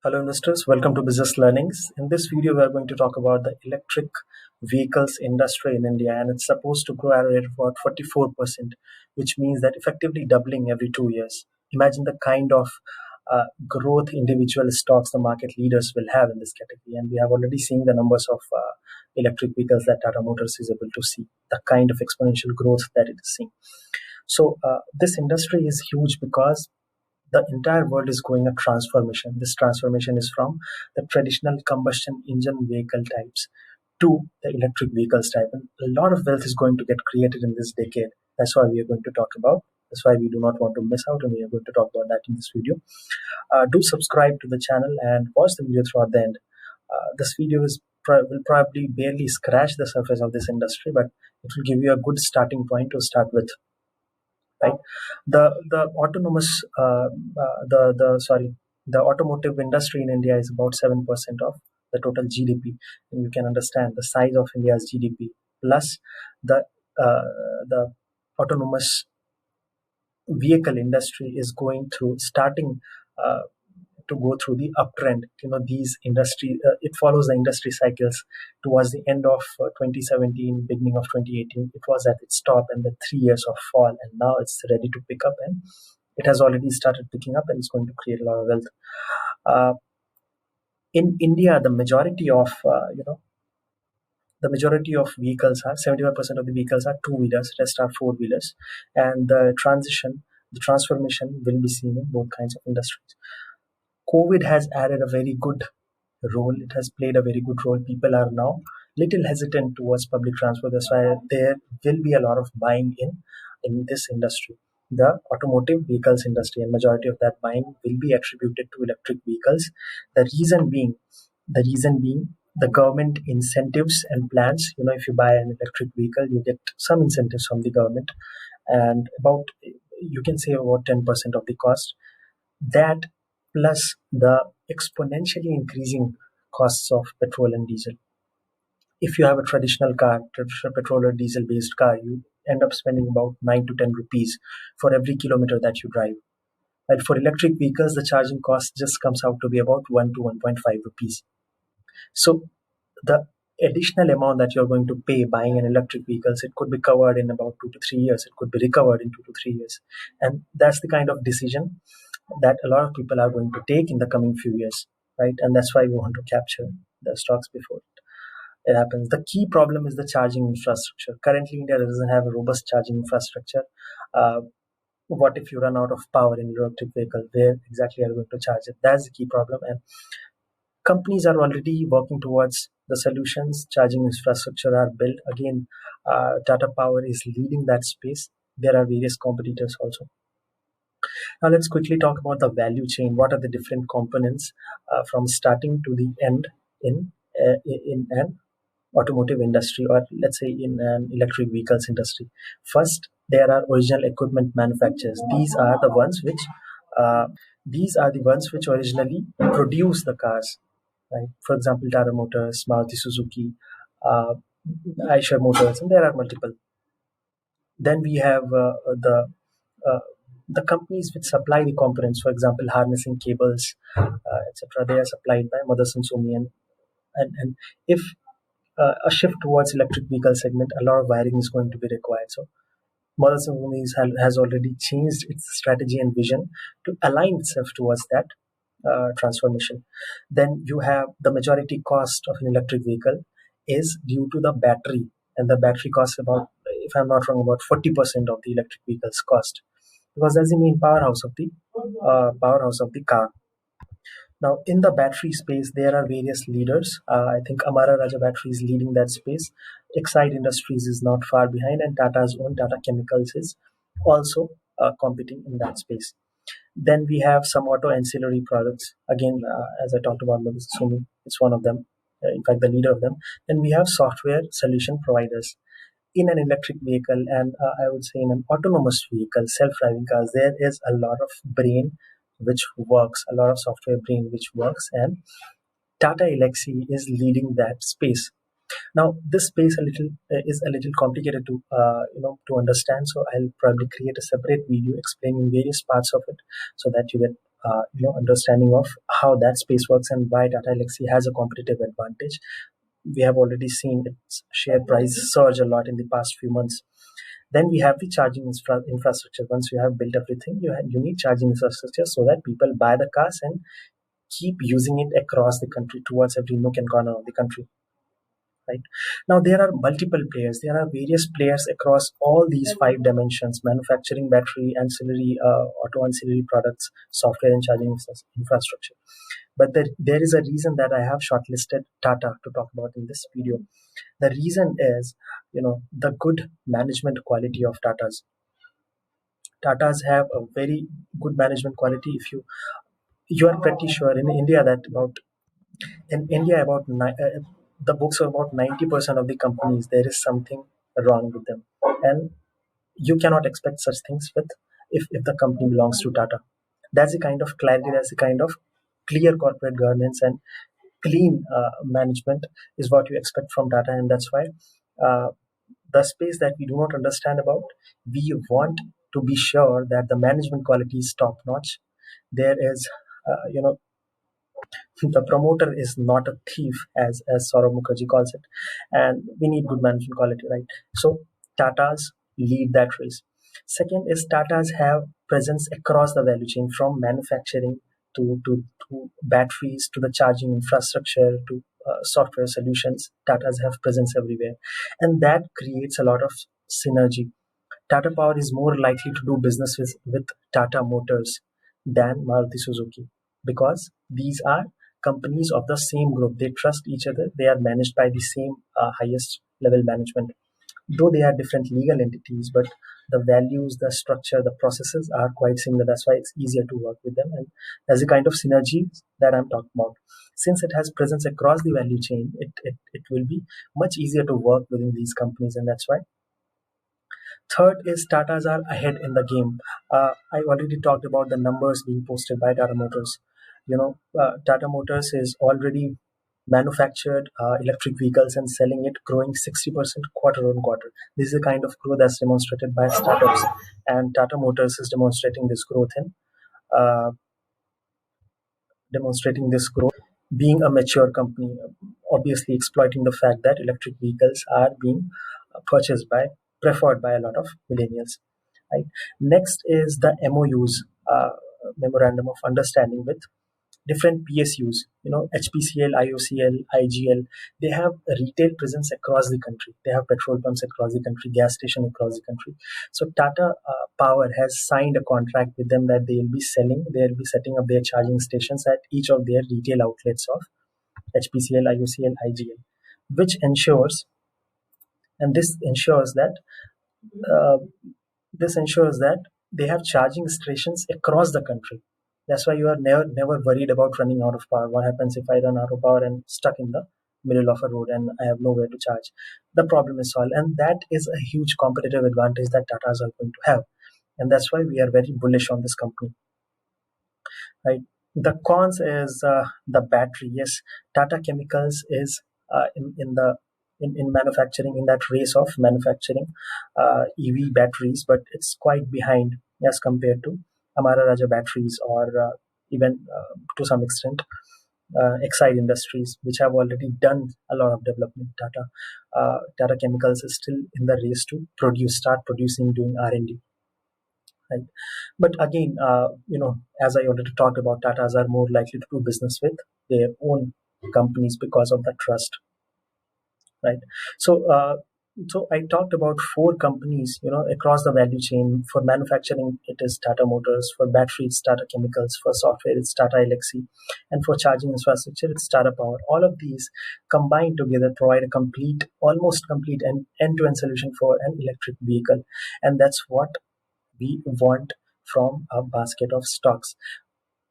Hello investors, welcome to Business Learnings. In this video, we are going to talk about the electric vehicles industry in India, and it's supposed to grow at a rate of about 44%, which means that effectively doubling every 2 years. Imagine the kind of growth individual stocks the market leaders will have in this category, and we have already seen the numbers of electric vehicles that Tata Motors is able to see, the kind of exponential growth that it is seeing. So this industry is huge because the entire world is going a transformation. This transformation is from the traditional combustion engine vehicle types to the electric vehicles type. And a lot of wealth is going to get created in this decade. That's why we are going to talk about. That's why we do not want to miss out, and we are going to talk about that in this video. Do subscribe to the channel and watch the video throughout the end. This video will probably barely scratch the surface of this industry, but it will give you a good starting point to start with, right? The autonomous the automotive industry in India is about 7% of the total GDP, and you can understand the size of India's GDP plus the the autonomous vehicle industry is going through starting uh, to go through the uptrend. These industry it follows the industry cycles. Towards the end of 2017, beginning of 2018, it was at its top, and the 3 years of fall, and now it's ready to pick up, and it has already started picking up, and it's going to create a lot of wealth. uh, in India, the majority of vehicles are 75% of the vehicles are two wheelers, rest are four wheelers, and the transformation will be seen in both kinds of industries. COVID has added a very good role. It has played a very good role. People are now little hesitant towards public transport. That's why there will be a lot of buying in this industry, the automotive vehicles industry, and majority of that buying will be attributed to electric vehicles. The reason being the government incentives and plans. If you buy an electric vehicle, you get some incentives from the government, and about, you can say, about 10% of the cost. That plus the exponentially increasing costs of petrol and diesel. If you have a traditional petrol or diesel based car, you end up spending about 9 to 10 rupees for every kilometer that you drive. And for electric vehicles, the charging cost just comes out to be about 1 to 1.5 rupees. So the additional amount that you're going to pay buying an electric vehicles, it could be covered in about 2 to 3 years. It could be recovered in 2 to 3 years. And that's the kind of decision that a lot of people are going to take in the coming few years, right? And that's why we want to capture the stocks before it happens. The key problem is the charging infrastructure. Currently, India doesn't have a robust charging infrastructure. Uh, what if you run out of power in your electric vehicle? Where exactly are you going to charge it? That's the key problem, and companies are already working towards the solutions. Charging infrastructure are built. Again, Tata Power is leading that space. There are various competitors also. Now let's quickly talk about the value chain. What are the different components from starting to the end in an automotive industry, or let's say in an electric vehicles industry? First, there are original equipment manufacturers. Uh, these are the ones which originally produce the cars, right? For example, Tata Motors, Maruti Suzuki, uh, Eicher Motors, and there are multiple. Then we have uh, the companies which supply the components. For example, harnessing cables, etc. They are supplied by Motherson Sumi, and if a shift towards electric vehicle segment, a lot of wiring is going to be required. So Motherson Sumi has already changed its strategy and vision to align itself towards that transformation. Then you have the majority cost of an electric vehicle is due to the battery, and the battery costs about, if I'm not wrong, about 40% of the electric vehicle's cost, because that's the main powerhouse of the car. Now, in the battery space, there are various leaders. I think Amara Raja Battery is leading that space. Exide Industries is not far behind, and Tata's own Tata Chemicals is also competing in that space. Then we have some auto ancillary products. Again, as I talked about, Sumi, it's one of them. In fact, the leader of them. Then we have software solution providers in an electric vehicle, and I would say in an autonomous vehicle, self-driving cars. There is a lot of brain which works, a lot of software brain which works, and Tata Elxsi is leading that space. Now, this space is a little complicated to understand. So I'll probably create a separate video explaining various parts of it, so that you get understanding of how that space works and why Tata Elxsi has a competitive advantage. We have already seen its share price surge a lot in the past few months. Then we have the charging infrastructure. Once you have built everything, you need charging infrastructure so that people buy the cars and keep using it across the country, towards every nook and corner of the country. Right now, there are multiple players. There are various players across all these five dimensions: manufacturing, battery, ancillary, auto ancillary products, software, and charging infrastructure. But there is a reason that I have shortlisted Tata to talk about in this video. The reason is, the good management quality of Tatas have a very good management quality. If you are pretty sure in India that about the books of about 90% of the companies, there is something wrong with them, and you cannot expect such things with if the company belongs to Tata. That's the kind of clarity, that's the kind of clear corporate governance and clean management is what you expect from Tata, and that's why uh, the space that we do not understand about, we want to be sure that the management quality is top notch. There is, the promoter is not a thief, as Saurav Mukherjee calls it, and we need good management quality, right? So Tatas lead that race. Second is Tatas have presence across the value chain, from manufacturing to batteries to the charging infrastructure to software solutions. Tatas have presence everywhere, and that creates a lot of synergy. Tata Power is more likely to do business with Tata Motors than Maruti Suzuki, because these are companies of the same group. They trust each other. They are managed by the same highest level management. Though they are different legal entities, but the values, the structure, the processes are quite similar. That's why it's easier to work with them. And there's a kind of synergy that I'm talking about. Since it has presence across the value chain, it will be much easier to work within these companies. And that's why third is Tatas are ahead in the game. I already talked about the numbers being posted by Tata Motors. Tata Motors is already manufactured electric vehicles and selling it, growing 60% quarter on quarter. This is the kind of growth that's demonstrated by startups, and Tata Motors is uh, demonstrating this growth, being a mature company, obviously exploiting the fact that electric vehicles are being purchased by, preferred by a lot of millennials. Right. Next is the MOUs, memorandum of understanding with different PSUs. HPCL, IOCL, IGL. They have a retail presence across the country. They have petrol pumps across the country, gas station across the country. So Tata Power has signed a contract with them that they will be selling. They will be setting up their charging stations at each of their retail outlets of HPCL, IOCL, IGL, which ensures, and uh, this ensures that they have charging stations across the country. That's why you are never worried about running out of power. What happens if I run out of power and stuck in the middle of a road and I have nowhere to charge? The problem is solved, and that is a huge competitive advantage that Tatas are going to have, and that's why we are very bullish on this company. Right. The cons is the battery. Yes, Tata Chemicals is in manufacturing, in that race of manufacturing EV batteries, but it's quite behind as compared to Amara Raja batteries, or even to some extent Exide Industries, which have already done a lot of development. Tata Chemicals is still in the race to start producing, doing R&D. Right. But again, as I already talked about, Tatas are more likely to do business with their own companies because of the trust, right? So, I talked about four companies, across the value chain. For manufacturing, it is Tata Motors. For battery, it's Tata Chemicals. For software, it's Tata Elxsi, and for charging infrastructure, it's Tata Power. All of these combined together provide a almost complete end-to-end solution for an electric vehicle, and that's what we want from a basket of stocks.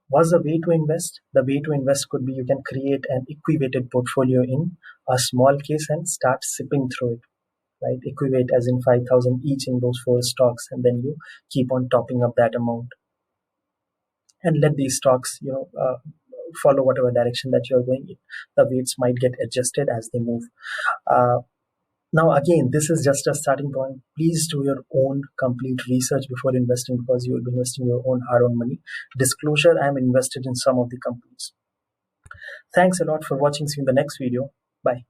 What's the way to invest? The way to invest could be, you can create an equated portfolio in a small case and start sipping through it, right? Equate as in 5,000 each in those four stocks, and then you keep on topping up that amount and let these stocks, follow whatever direction that you're going in. The weights might get adjusted as they move. Uh, Now, again, this is just a starting point. Please do your own complete research before investing, because you will be investing your own hard-earned money. Disclosure: I'm invested in some of the companies. Thanks a lot for watching. See you in the next video. Bye.